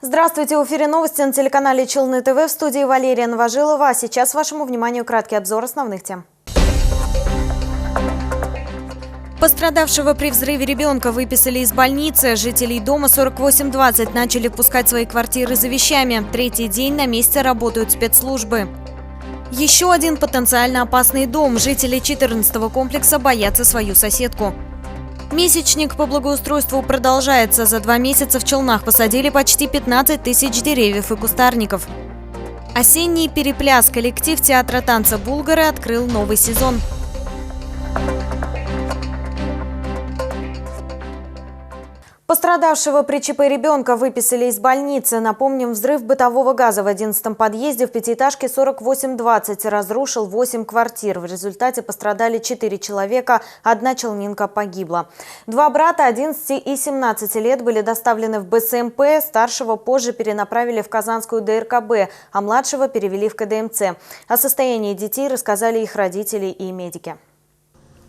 Здравствуйте, в эфире новости на телеканале Челны ТВ, в студии Валерия Новожилова. Сейчас вашему вниманию краткий обзор основных тем. Пострадавшего при взрыве ребенка выписали из больницы. Жителей дома 4820 начали впускать в свои квартиры за вещами. Третий день на месте работают спецслужбы. Еще один потенциально опасный дом. Жители 14-го комплекса боятся свою соседку. Месячник по благоустройству продолжается. За 2 месяца в Челнах посадили почти 15 тысяч деревьев и кустарников. Осенний перепляс. Коллектив театра танца «Булгары» открыл новый сезон. Пострадавшего при ЧП ребенка выписали из больницы. Напомним, взрыв бытового газа в 11-м подъезде в пятиэтажке 4820 разрушил 8 квартир. В результате пострадали 4 человека, 1 челнинка погибла. 2 брата 11 и 17 лет были доставлены в БСМП, старшего позже перенаправили в Казанскую ДРКБ, а младшего перевели в КДМЦ. О состоянии детей рассказали их родители и медики.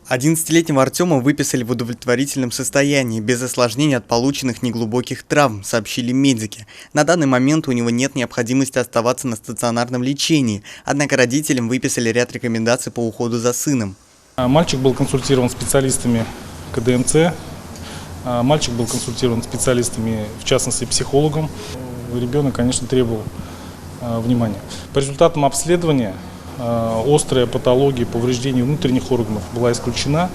11-летнего Артема выписали в удовлетворительном состоянии, без осложнений от полученных неглубоких травм, сообщили медики. На данный момент у него нет необходимости оставаться на стационарном лечении, однако родителям выписали ряд рекомендаций по уходу за сыном. Мальчик был консультирован специалистами КДМЦ, мальчик был консультирован специалистами, в частности психологом. Ребенок, конечно, требовал внимания. По результатам обследования острая патология повреждений внутренних органов была исключена.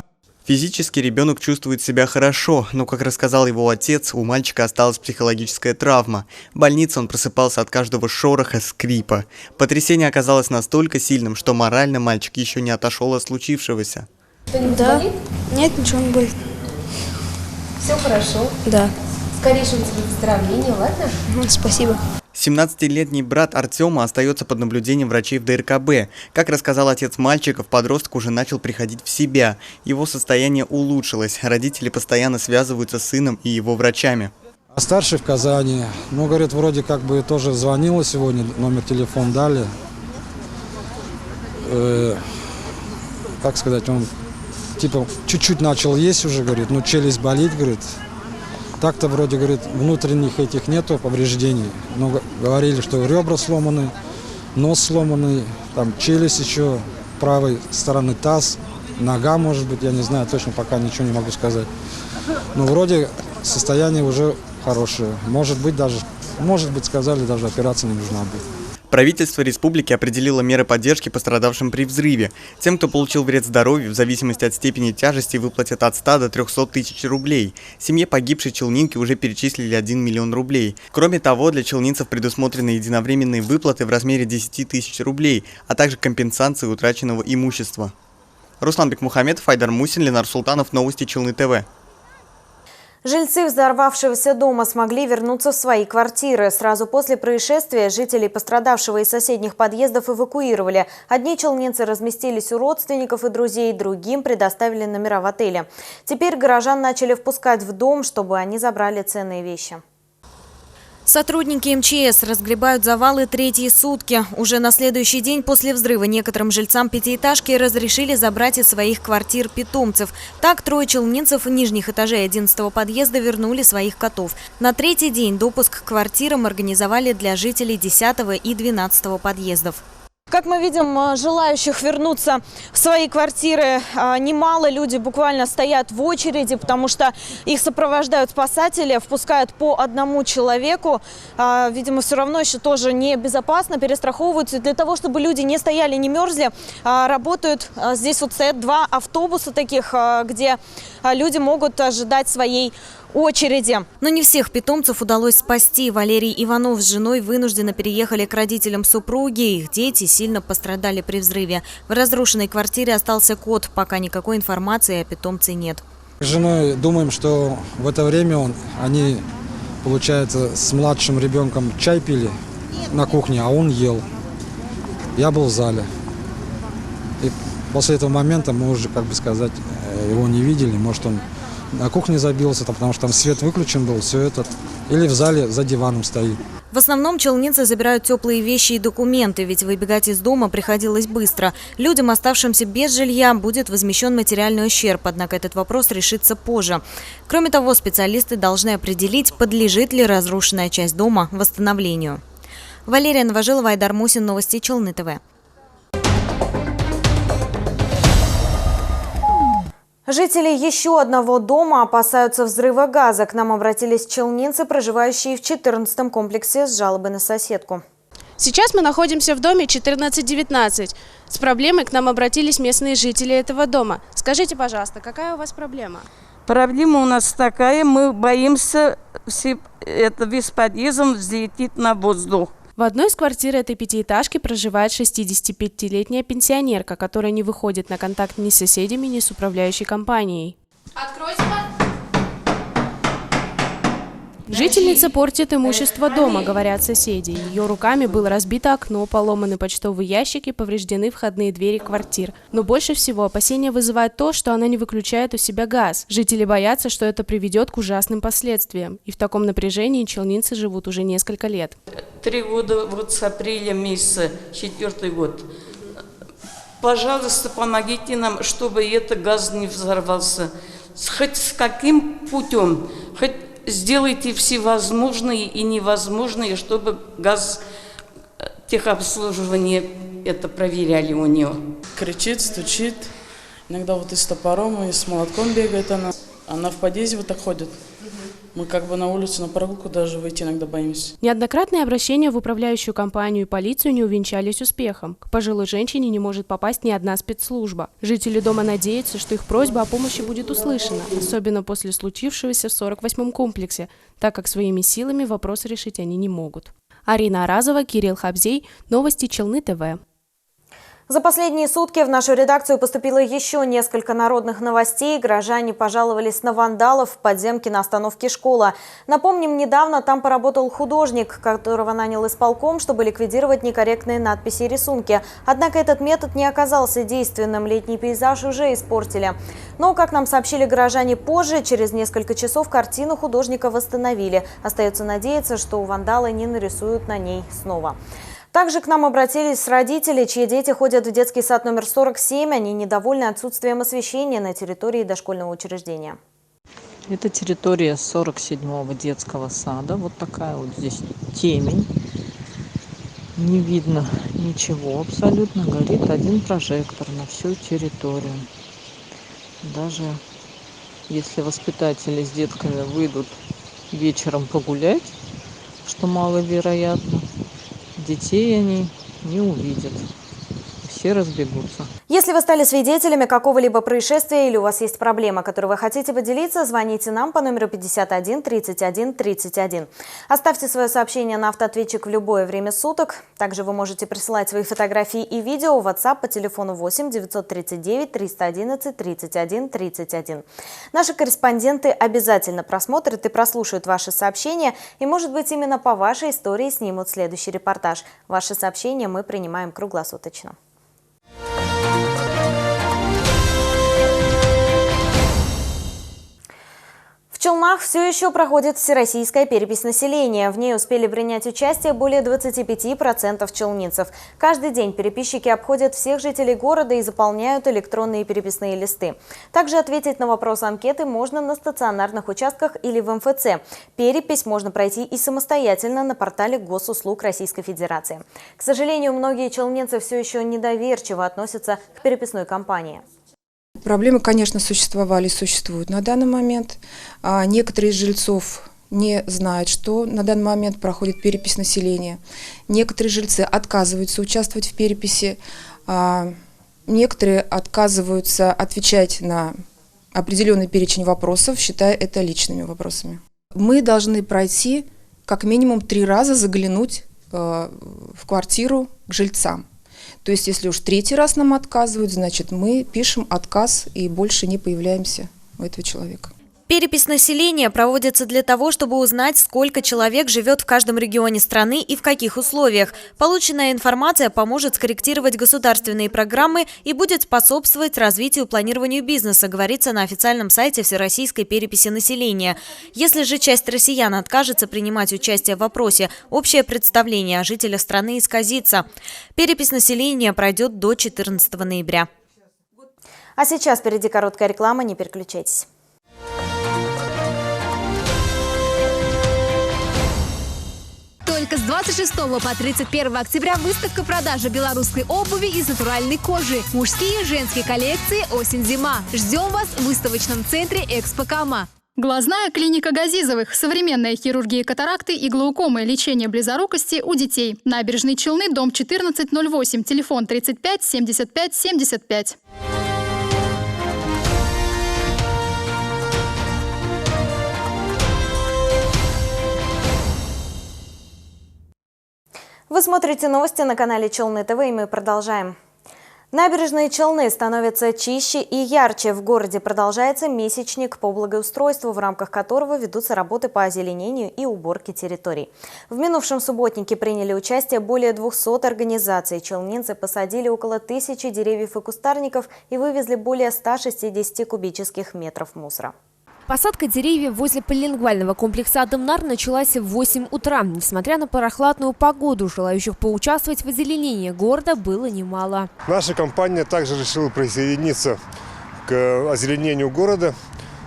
Физически ребенок чувствует себя хорошо, но, как рассказал его отец, у мальчика осталась психологическая травма. В больнице он просыпался от каждого шороха, скрипа. Потрясение оказалось настолько сильным, что морально мальчик еще не отошел от случившегося. Да. Нет, ничего не болит. Все хорошо? Да. Скорейшего выздоровления, ладно? Спасибо. 17-летний брат Артема остается под наблюдением врачей в ДРКБ. Как рассказал отец мальчиков, подросток уже начал приходить в себя. Его состояние улучшилось. Родители постоянно связываются с сыном и его врачами. Старший в Казани. Ну, говорит, вроде как бы тоже звонила сегодня, номер телефона дали. Как сказать, он типа чуть-чуть начал есть уже, говорит, ну челюсть болит, говорит. Так-то вроде, говорит, внутренних этих нету повреждений. Но говорили, что ребра сломаны, нос сломанный, там челюсть еще, правой стороны таз, нога, может быть, я не знаю, точно пока ничего не могу сказать. Но вроде состояние уже хорошее. Может быть, сказали, даже операция не нужна будет. Правительство республики определило меры поддержки пострадавшим при взрыве. Тем, кто получил вред здоровью, в зависимости от степени тяжести, выплатят от 100 до 300 тысяч рублей. Семье погибшей челнинки уже перечислили 1 миллион рублей. Кроме того, для челнинцев предусмотрены единовременные выплаты в размере 10 тысяч рублей, а также компенсации утраченного имущества. Руслан Бекмухаметов, Айдар Мусин, Ленар Султанов, Новости Челны ТВ. Жильцы взорвавшегося дома смогли вернуться в свои квартиры. Сразу после происшествия жителей пострадавшего из соседних подъездов эвакуировали. Одни челнинцы разместились у родственников и друзей, другим предоставили номера в отеле. Теперь горожан начали впускать в дом, чтобы они забрали ценные вещи. Сотрудники МЧС разгребают завалы 3-й сутки. Уже на следующий день после взрыва некоторым жильцам пятиэтажки разрешили забрать из своих квартир питомцев. Так 3 челнинцев нижних этажей 11-го подъезда вернули своих котов. На 3-й день допуск к квартирам организовали для жителей 10-го и 12-го подъездов. Как мы видим, желающих вернуться в свои квартиры немало. Люди буквально стоят в очереди, потому что их сопровождают спасатели, впускают по 1 человеку. Видимо, все равно еще тоже небезопасно, перестраховываются. Для того, чтобы люди не стояли, не мерзли, работают. Здесь вот стоят 2 автобуса таких, где люди могут ожидать своей очереди. Но не всех питомцев удалось спасти. Валерий Иванов с женой вынужденно переехали к родителям супруги. Их дети сильно пострадали при взрыве. В разрушенной квартире остался кот. Пока никакой информации о питомце нет. С женой думаем, что в это время они, получается, с младшим ребенком чай пили на кухне, а он ел. Я был в зале. И после этого момента мы уже, как бы сказать, его не видели. Может, он на кухне забился, потому что там свет выключен был, все это. Или в зале за диваном стоит. В основном челнинцы забирают теплые вещи и документы, ведь выбегать из дома приходилось быстро. Людям, оставшимся без жилья, будет возмещен материальный ущерб, однако этот вопрос решится позже. Кроме того, специалисты должны определить, подлежит ли разрушенная часть дома восстановлению. Валерия Новожилова, Айдар Мусин, новости Челны ТВ. Жители еще одного дома опасаются взрыва газа. К нам обратились челнинцы, проживающие в 14-м комплексе, с жалобой на соседку. Сейчас мы находимся в доме 1419. С проблемой к нам обратились местные жители этого дома. Скажите, пожалуйста, какая у вас проблема? Проблема у нас такая, мы боимся, весь подъезд взлетит на воздух. В одной из квартир этой пятиэтажки проживает 65-летняя пенсионерка, которая не выходит на контакт ни с соседями, ни с управляющей компанией. Откройте. Жительница портит имущество дома, говорят соседи. Ее руками было разбито окно, поломаны почтовые ящики, повреждены входные двери квартир. Но больше всего опасения вызывает то, что она не выключает у себя газ. Жители боятся, что это приведет к ужасным последствиям. И в таком напряжении челнинцы живут уже несколько лет. 3 года, вот с апреля месяца, 4-й год. Пожалуйста, помогите нам, чтобы этот газ не взорвался. Хоть с каким путем, хоть сделайте всевозможные и невозможные, чтобы газ техобслуживания это проверяли у нее. Кричит, стучит. Иногда вот и с топором, и с молотком бегает она. Она в подъезде вот так ходит. Мы как бы на улицу, на прогулку даже выйти иногда боимся. Неоднократные обращения в управляющую компанию и полицию не увенчались успехом. К пожилой женщине не может попасть ни одна спецслужба. Жители дома надеются, что их просьба о помощи будет услышана, особенно после случившегося в 48-м комплексе, так как своими силами вопрос решить они не могут. Арина Аразова, Кирилл Хабзей, новости Челны ТВ. За последние сутки в нашу редакцию поступило еще несколько народных новостей. Горожане пожаловались на вандалов в подземке на остановке «Школа». Напомним, недавно там поработал художник, которого нанял исполком, чтобы ликвидировать некорректные надписи и рисунки. Однако этот метод не оказался действенным. Летний пейзаж уже испортили. Но, как нам сообщили горожане позже, через несколько часов картину художника восстановили. Остается надеяться, что вандалы не нарисуют на ней снова. Также к нам обратились родители, чьи дети ходят в детский сад номер 47. Они недовольны отсутствием освещения на территории дошкольного учреждения. Это территория 47-го детского сада. Вот такая вот здесь темень. Не видно ничего абсолютно. Горит один прожектор на всю территорию. Даже если воспитатели с детками выйдут вечером погулять, что маловероятно, детей они не увидят. Все разбегутся. Если вы стали свидетелями какого-либо происшествия или у вас есть проблема, которой вы хотите поделиться, звоните нам по номеру 51 31 31. Оставьте свое сообщение на автоответчик в любое время суток. Также вы можете присылать свои фотографии и видео в WhatsApp по телефону 8 939 311 31 31. Наши корреспонденты обязательно просмотрят и прослушают ваши сообщения, и, может быть, именно по вашей истории снимут следующий репортаж. Ваши сообщения мы принимаем круглосуточно. В Челнах все еще проходит всероссийская перепись населения. В ней успели принять участие более 25% челнинцев. Каждый день переписчики обходят всех жителей города и заполняют электронные переписные листы. Также ответить на вопросы анкеты можно на стационарных участках или в МФЦ. Перепись можно пройти и самостоятельно на портале Госуслуг Российской Федерации. К сожалению, многие челнинцы все еще недоверчиво относятся к переписной кампании. Проблемы, конечно, существовали и существуют на данный момент. Некоторые из жильцов не знают, что на данный момент проходит перепись населения. Некоторые жильцы отказываются участвовать в переписи. Некоторые отказываются отвечать на определенный перечень вопросов, считая это личными вопросами. Мы должны пройти как минимум 3 раза заглянуть в квартиру к жильцам. То есть, если уж 3-й раз нам отказывают, значит, мы пишем отказ и больше не появляемся у этого человека. Перепись населения проводится для того, чтобы узнать, сколько человек живет в каждом регионе страны и в каких условиях. Полученная информация поможет скорректировать государственные программы и будет способствовать развитию и планированию бизнеса, говорится на официальном сайте Всероссийской переписи населения. Если же часть россиян откажется принимать участие в опросе, общее представление о жителях страны исказится. Перепись населения пройдет до 14 ноября. А сейчас впереди короткая реклама, не переключайтесь. Только с 26 по 31 октября выставка продажи белорусской обуви из натуральной кожи. Мужские и женские коллекции «Осень-зима». Ждем вас в выставочном центре «Экспо-Кама». Глазная клиника Газизовых. Современная хирургия катаракты и глаукомы. Лечение близорукости у детей. Набережные Челны, дом 1408. Телефон 35 75 75. Вы смотрите новости на канале Челны ТВ, и мы продолжаем. Набережные Челны становятся чище и ярче. В городе продолжается месячник по благоустройству, в рамках которого ведутся работы по озеленению и уборке территорий. В минувшем субботнике приняли участие более 200 организаций. Челнинцы посадили около 1000 деревьев и кустарников и вывезли более 160 кубических метров мусора. Посадка деревьев возле полилингвального комплекса «Адамнар» началась в 8 утра. Несмотря на прохладную погоду, желающих поучаствовать в озеленении города было немало. Наша компания также решила присоединиться к озеленению города,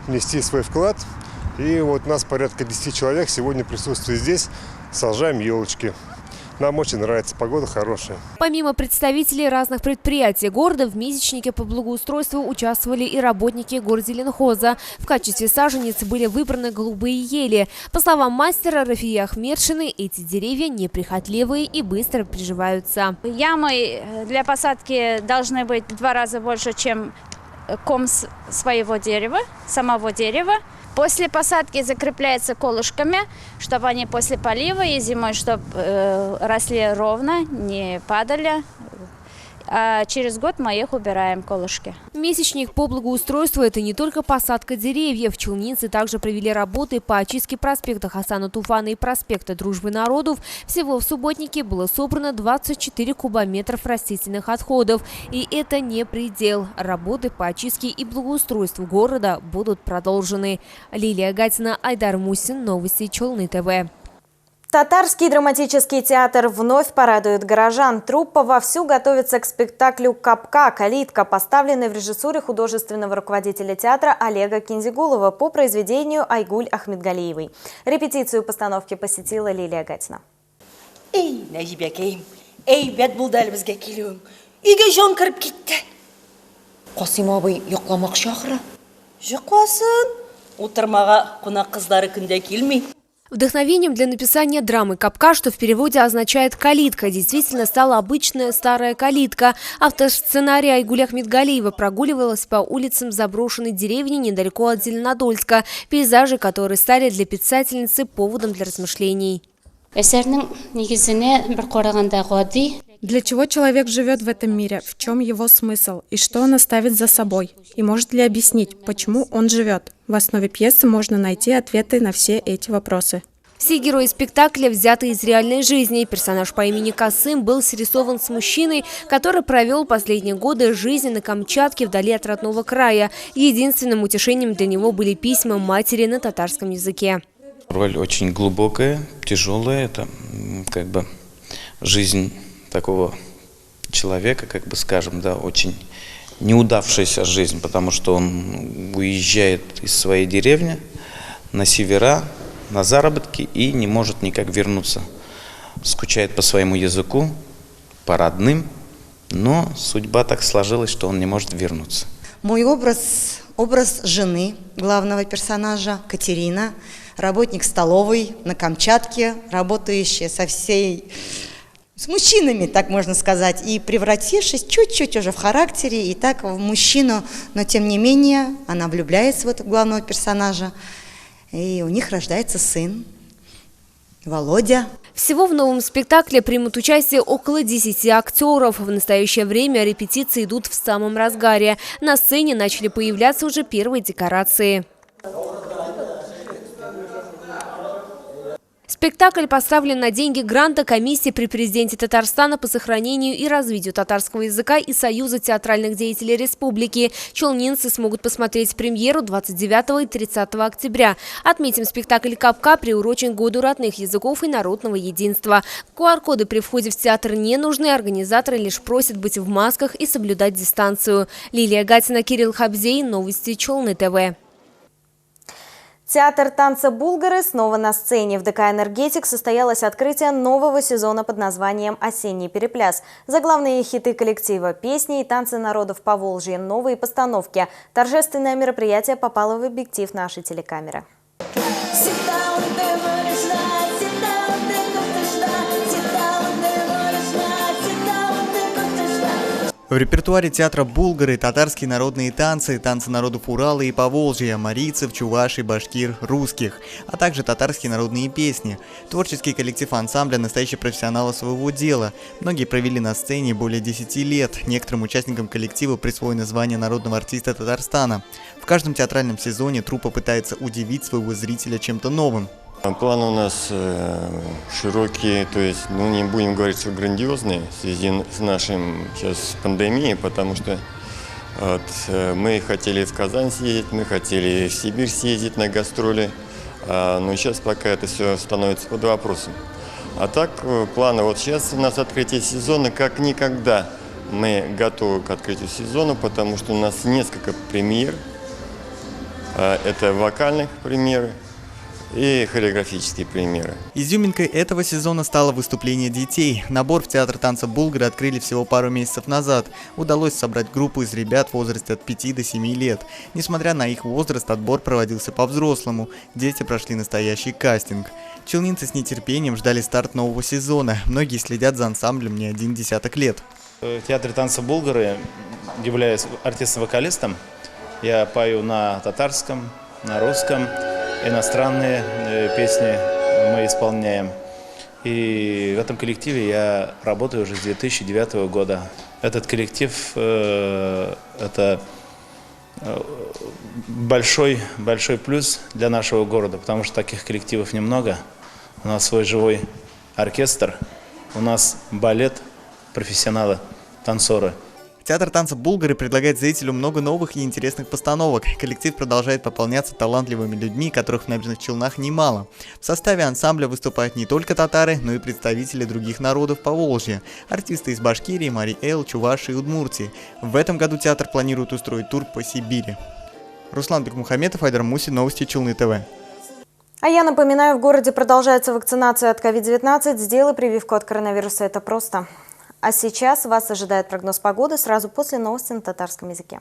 внести свой вклад. И вот нас порядка 10 человек сегодня присутствует здесь, сажаем елочки. Нам очень нравится, погода хорошая. Помимо представителей разных предприятий города, в месячнике по благоустройству участвовали и работники горзеленхоза. В качестве саженец были выбраны голубые ели. По словам мастера Рафии Ахмедшины, эти деревья неприхотливые и быстро приживаются. Ямы для посадки должны быть в 2 раза больше, чем ком своего дерева, самого дерева. После посадки закрепляется колышками, чтобы они после полива и зимой, чтобы росли ровно, не падали. А через год мы их убираем, колышки. Месячник по благоустройству – это не только посадка деревьев. Челнинцы также провели работы по очистке проспекта Хасана Туфана и проспекта Дружбы народов. Всего в субботнике было собрано 24 кубометров растительных отходов. И это не предел. Работы по очистке и благоустройству города будут продолжены. Лилия Гатина, Айдар Мусин, новости Челны ТВ. Татарский драматический театр вновь порадует горожан. Труппа вовсю готовится к спектаклю «Капка. Калитка», поставленной в режиссуре художественного руководителя театра Олега Кинзигулова по произведению Айгуль Ахмедгалиевой. Репетицию постановки посетила Лилия Гатина. Эй, Нәжибәкәйім, эй, бәт булды әле безгә килүең. Өйгә жан кіріп китте. Касым абый йокламакчы ахыры. Йокласын. Утырмага кунак кызлары көндә килми. Вдохновением для написания драмы «Капка», что в переводе означает «калитка», действительно стала обычная старая калитка. Автор сценария Айгуль Ахмедгалиева прогуливалась по улицам заброшенной деревни недалеко от Зеленодольска, пейзажи, которые стали для писательницы поводом для размышлений. Для чего человек живет в этом мире? В чем его смысл? И что он оставит за собой? И может ли объяснить, почему он живет? В основе пьесы можно найти ответы на все эти вопросы. Все герои спектакля взяты из реальной жизни. Персонаж по имени Касым был срисован с мужчиной, который провел последние годы жизни на Камчатке вдали от родного края. Единственным утешением для него были письма матери на татарском языке. Роль очень глубокая, тяжелая. Это как бы жизнь такого человека, как бы скажем, да, очень неудавшаяся жизнь, потому что он уезжает из своей деревни на севера, на заработки и не может никак вернуться. Скучает по своему языку, по родным, но судьба так сложилась, что он не может вернуться. Мой образ жены главного персонажа, Катерина, работник столовой на Камчатке, работающая с мужчинами, так можно сказать, и превратившись чуть-чуть уже в характере, и так в мужчину, но тем не менее она влюбляется в этого главного персонажа, и у них рождается сын, Володя. Всего в новом спектакле примут участие около 10 актеров. В настоящее время репетиции идут в самом разгаре. На сцене начали появляться уже первые декорации. Спектакль поставлен на деньги гранта комиссии при президенте Татарстана по сохранению и развитию татарского языка и Союза театральных деятелей республики. Челнинцы смогут посмотреть премьеру 29 и 30 октября. Отметим, спектакль «Капка» приурочен к году родных языков и народного единства. QR-коды при входе в театр не нужны, организаторы лишь просят быть в масках и соблюдать дистанцию. Лилия Гатина, Кирилл Хабзей, новости Челны ТВ. Театр танца «Булгары» снова на сцене. В ДК «Энергетик» состоялось открытие нового сезона под названием «Осенний перепляс». Заглавные хиты коллектива, песни и танцы народов Поволжья, новые постановки. Торжественное мероприятие попало в объектив нашей телекамеры. В репертуаре театра «Булгары» татарские народные танцы, танцы народов Урала и Поволжья, марийцев, чувашей, башкир, русских, а также татарские народные песни. Творческий коллектив ансамбля – настоящие профессионалы своего дела. Многие провели на сцене более 10 лет. Некоторым участникам коллектива присвоено звание народного артиста Татарстана. В каждом театральном сезоне труппа пытается удивить своего зрителя чем-то новым. Планы у нас широкие, то есть, не будем говорить, что грандиозные в связи с нашим сейчас пандемией, потому что мы хотели в Казань съездить, мы хотели в Сибирь съездить на гастроли, но сейчас пока это все становится под вопросом. А так, планы, вот сейчас у нас открытие сезона как никогда. Мы готовы к открытию сезона, потому что у нас несколько премьер, это вокальных премьер и хореографические премьеры. Изюминкой этого сезона стало выступление детей. Набор в театр танца «Булгары» открыли всего пару месяцев назад. Удалось собрать группу из ребят в возрасте от 5 до 7 лет. Несмотря на их возраст, отбор проводился по-взрослому. Дети прошли настоящий кастинг. Челнинцы с нетерпением ждали старт нового сезона. Многие следят за ансамблем не один десяток лет. В театре танца «Булгары» являюсь артистом-вокалистом. Я пою на татарском, на русском. Иностранные песни мы исполняем. И в этом коллективе я работаю уже с 2009 года. Этот коллектив это большой плюс для нашего города, потому что таких коллективов немного. У нас свой живой оркестр, у нас балет, профессионалы, танцоры. Театр танца «Булгары» предлагает зрителю много новых и интересных постановок. Коллектив продолжает пополняться талантливыми людьми, которых в Набережных Челнах немало. В составе ансамбля выступают не только татары, но и представители других народов Поволжья. Артисты из Башкирии, Марий-Эл, Чувашии и Удмуртии. В этом году театр планирует устроить тур по Сибири. Руслан Бекмухаметов, Айдар Муси, новости Челны ТВ. А я напоминаю, в городе продолжается вакцинация от COVID-19. Сделай прививку от коронавируса, это просто. А сейчас вас ожидает прогноз погоды сразу после новости на татарском языке.